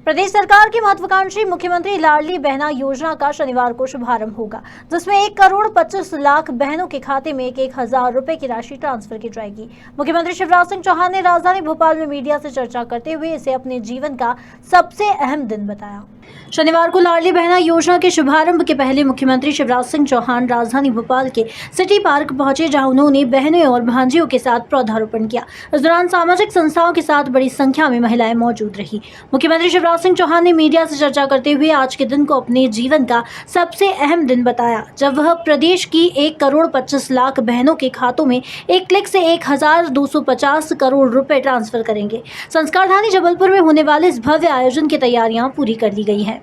प्रदेश सरकार की महत्वाकांक्षी मुख्यमंत्री लाडली बहना योजना का शनिवार को शुभारंभ होगा, जिसमें 1,25,00,000 बहनों के खाते में 1,000 रुपए की राशि ट्रांसफर की जाएगी। मुख्यमंत्री शिवराज सिंह चौहान ने राजधानी भोपाल में मीडिया से चर्चा करते हुए इसे अपने जीवन का सबसे अहम दिन बताया। शनिवार को लाडली बहना योजना के शुभारंभ के पहले मुख्यमंत्री शिवराज सिंह चौहान राजधानी भोपाल के सिटी पार्क पहुंचे, जहां उन्होंने बहनों और भांजियों के साथ पौधारोपण किया। इस दौरान सामाजिक संस्थाओं के साथ बड़ी संख्या में महिलाएं मौजूद रही। मुख्यमंत्री शिवराज सिंह चौहान ने मीडिया से चर्चा करते हुए आज के दिन को अपने जीवन का सबसे अहम दिन बताया, जब वह प्रदेश की 1,25,00,000 बहनों के खातों में एक क्लिक से 1,250 करोड़ रुपए ट्रांसफर करेंगे। संस्कार धानी जबलपुर में होने वाले इस भव्य आयोजन की तैयारियां पूरी कर ली गई हैं।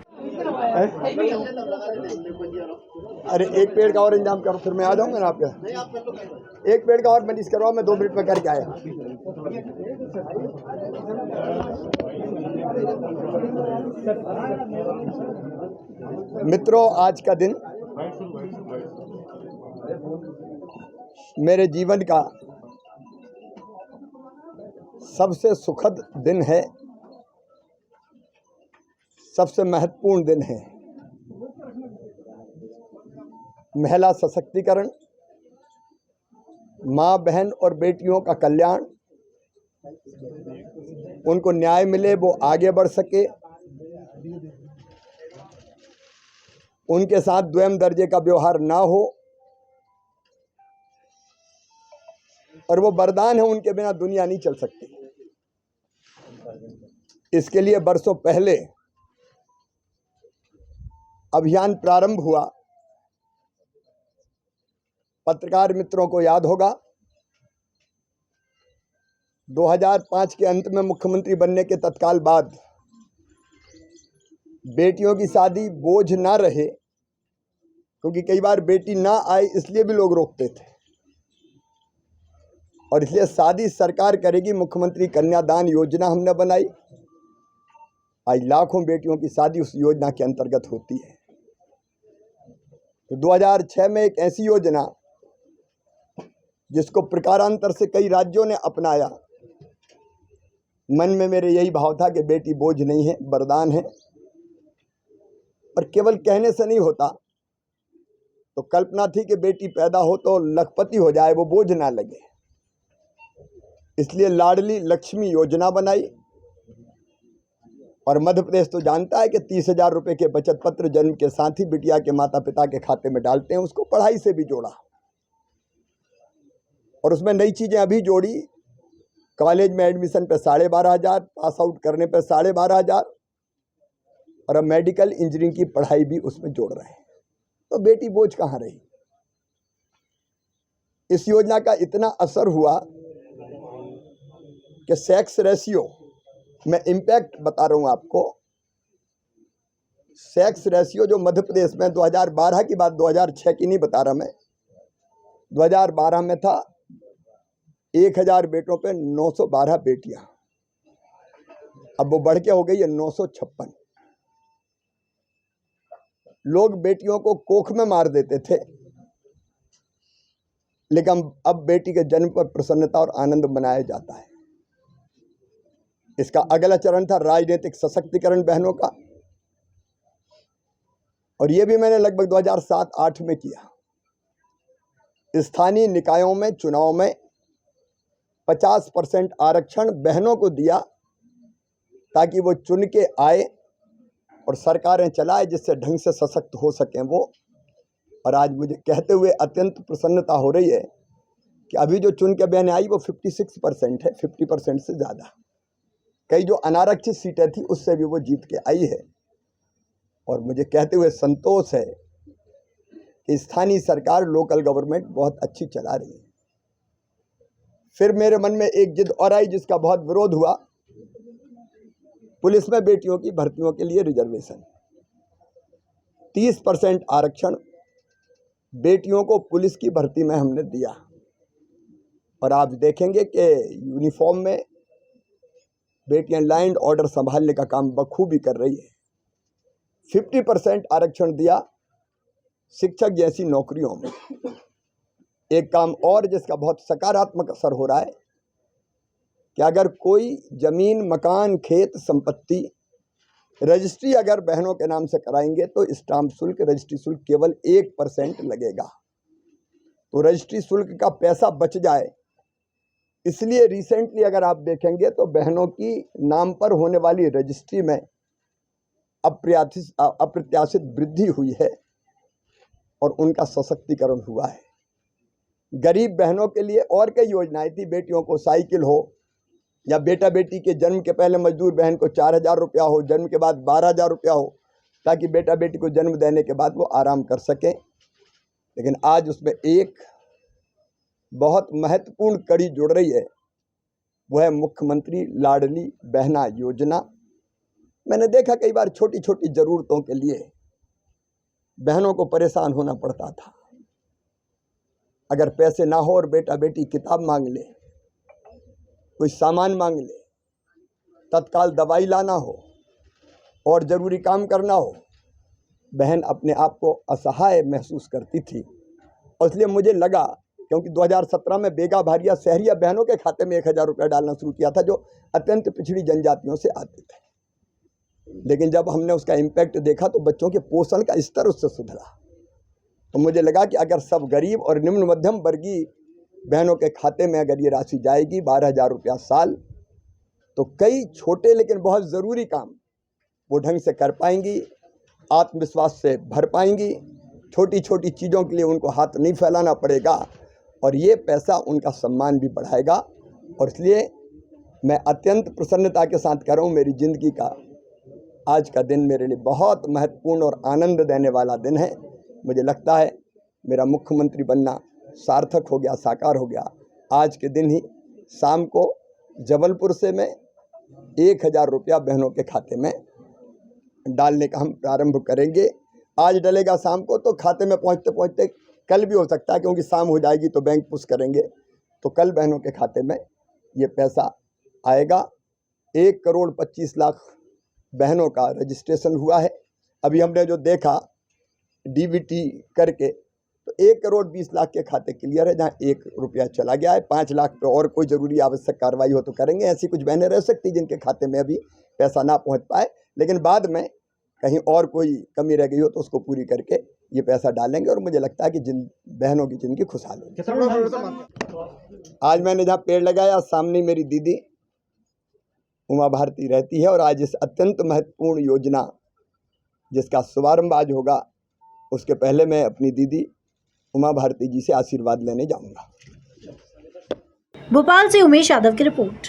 अरे एक पेड़ का और इंतजाम करो, फिर मैं आ जाऊंगा ना आपके। एक पेड़ का और मैनेज करवाओ, मैं 2 मिनट में करके आया। मित्रों, आज का दिन मेरे जीवन का सबसे सुखद दिन है, सबसे महत्वपूर्ण दिन है। महिला सशक्तिकरण, माँ बहन और बेटियों का कल्याण, उनको न्याय मिले, वो आगे बढ़ सके, उनके साथ द्वयम दर्जे का व्यवहार ना हो, और वो वरदान है, उनके बिना दुनिया नहीं चल सकती। इसके लिए बरसों पहले अभियान प्रारंभ हुआ। पत्रकार मित्रों को याद होगा, 2005 के अंत में मुख्यमंत्री बनने के तत्काल बाद बेटियों की शादी बोझ ना रहे, क्योंकि कई बार बेटी ना आए इसलिए भी लोग रोकते थे, और इसलिए शादी सरकार करेगी, मुख्यमंत्री कन्यादान योजना हमने बनाई। आज लाखों बेटियों की शादी उस योजना के अंतर्गत होती है। तो 2006 में एक ऐसी योजना जिसको प्रकारांतर से कई राज्यों ने अपनाया, मन में मेरे यही भाव था कि बेटी बोझ नहीं है, वरदान है, और केवल कहने से नहीं होता। तो कल्पना थी कि बेटी पैदा हो तो लखपति हो जाए, वो बोझ ना लगे। इसलिए लाडली लक्ष्मी योजना बनाई, और मध्य प्रदेश तो जानता है कि 30,000 रुपए के बचत पत्र जन्म के साथ ही बिटिया के माता पिता के खाते में डालते हैं। उसको पढ़ाई से भी जोड़ा, और उसमें नई चीजें अभी जोड़ी। कॉलेज में एडमिशन पे 12,500, पास आउट करने पे 12,500, और अब मेडिकल इंजीनियरिंग की पढ़ाई भी उसमें जोड़ रहे हैं। तो बेटी बोझ कहाँ रही। इस योजना का इतना असर हुआ कि सेक्स रेशियो, मैं इम्पैक्ट बता रहा हूं आपको, सेक्स रेशियो जो मध्य प्रदेश में 2012 की बात, 2006 की नहीं बता रहा मैं, 2012 में था 1,000 बेटों पे 912 बेटियां। अब वो बढ़ के हो गई है 956। लोग बेटियों को कोख में मार देते थे, लेकिन अब बेटी के जन्म पर प्रसन्नता और आनंद मनाया जाता है। इसका अगला चरण था राजनीतिक सशक्तिकरण बहनों का, और यह भी मैंने लगभग 2007-8 में किया। स्थानीय निकायों में चुनाव में 50% आरक्षण बहनों को दिया, ताकि वो चुन के आए और सरकारें चलाए, जिससे ढंग से सशक्त हो सकें वो। और आज मुझे कहते हुए अत्यंत प्रसन्नता हो रही है कि अभी जो चुन के बहनें आई वो 56% है, 50% से ज़्यादा। कई जो अनारक्षित सीटें थी उससे भी वो जीत के आई है, और मुझे कहते हुए संतोष है कि स्थानीय सरकार, लोकल गवर्नमेंट बहुत अच्छी चला रही है। फिर मेरे मन में एक जिद और आई, जिसका बहुत विरोध हुआ। पुलिस में बेटियों की भर्तियों के लिए रिजर्वेशन, 30% आरक्षण बेटियों को पुलिस की भर्ती में हमने दिया, और आप देखेंगे कि यूनिफॉर्म में बेटियां लैंड ऑर्डर संभालने का काम बखूबी कर रही है। 50% आरक्षण दिया शिक्षक जैसी नौकरियों में। एक काम और जिसका बहुत सकारात्मक असर हो रहा है कि अगर कोई जमीन, मकान, खेत, संपत्ति रजिस्ट्री अगर बहनों के नाम से कराएंगे तो स्टाम्प शुल्क, रजिस्ट्री शुल्क केवल 1% लगेगा। तो रजिस्ट्री शुल्क का पैसा बच जाए, इसलिए रिसेंटली अगर आप देखेंगे तो बहनों की नाम पर होने वाली रजिस्ट्री में अप्रत्याशित वृद्धि हुई है और उनका सशक्तिकरण हुआ है। गरीब बहनों के लिए और कई योजनाएं थी, बेटियों को साइकिल हो या बेटा बेटी के जन्म के पहले मजदूर बहन को 4,000 रुपया हो, जन्म के बाद 12,000 रुपया हो, ताकि बेटा बेटी को जन्म देने के बाद वो आराम कर सकें। लेकिन आज उसमें एक बहुत महत्वपूर्ण कड़ी जुड़ रही है, वो है मुख्यमंत्री लाडली बहना योजना। मैंने देखा कई बार छोटी छोटी ज़रूरतों के लिए बहनों को परेशान होना पड़ता था। अगर पैसे ना हो और बेटा बेटी किताब मांग ले, कोई सामान मांग ले, तत्काल दवाई लाना हो और ज़रूरी काम करना हो, बहन अपने आप को असहाय महसूस करती थी। और इसलिए मुझे लगा, क्योंकि 2017 में बेगा भारिया शहरिया बहनों के खाते में 1,000 रुपया डालना शुरू किया था, जो अत्यंत पिछड़ी जनजातियों से आते थे। लेकिन जब हमने उसका इम्पैक्ट देखा तो बच्चों के पोषण का स्तर उससे सुधरा। तो मुझे लगा कि अगर सब गरीब और निम्न मध्यम वर्गीय बहनों के खाते में अगर ये राशि जाएगी 12,000 रुपया साल, तो कई छोटे लेकिन बहुत ज़रूरी काम वो ढंग से कर पाएंगी, आत्मविश्वास से भर पाएंगी। छोटी छोटी चीज़ों के लिए उनको हाथ नहीं फैलाना पड़ेगा और ये पैसा उनका सम्मान भी बढ़ाएगा। और इसलिए मैं अत्यंत प्रसन्नता के साथ कह रहा हूँ, मेरी ज़िंदगी का आज का दिन मेरे लिए बहुत महत्वपूर्ण और आनंद देने वाला दिन है। मुझे लगता है मेरा मुख्यमंत्री बनना सार्थक हो गया, साकार हो गया। आज के दिन ही शाम को जबलपुर से मैं 1,000 रुपया बहनों के खाते में डालने का हम प्रारंभ करेंगे। आज डलेगा शाम को, तो खाते में पहुंचते पहुंचते कल भी हो सकता है, क्योंकि शाम हो जाएगी तो बैंक पुश करेंगे, तो कल बहनों के खाते में ये पैसा आएगा। 1,25,00,000 बहनों का रजिस्ट्रेशन हुआ है। अभी हमने जो देखा डीबीटी करके, तो 1,20,00,000 के खाते क्लियर है, जहाँ 1 रुपया चला गया है। 5 लाख पे और कोई ज़रूरी आवश्यक कार्रवाई हो तो करेंगे। ऐसी कुछ बहनें रह सकती जिनके खाते में अभी पैसा ना पहुंच पाए, लेकिन बाद में कहीं और कोई कमी रह गई हो तो उसको पूरी करके ये पैसा डालेंगे। और मुझे लगता है कि जिन बहनों की ज़िंदगी खुशहाल होगी। आज मैंने जहाँ पेड़ लगाया, सामने मेरी दीदी उमा भारती रहती है, और आज इस अत्यंत महत्वपूर्ण योजना जिसका शुभारंभ आज होगा, उसके पहले मैं अपनी दीदी उमा भारती जी से आशीर्वाद लेने जाऊंगा। भोपाल से उमेश यादव की रिपोर्ट।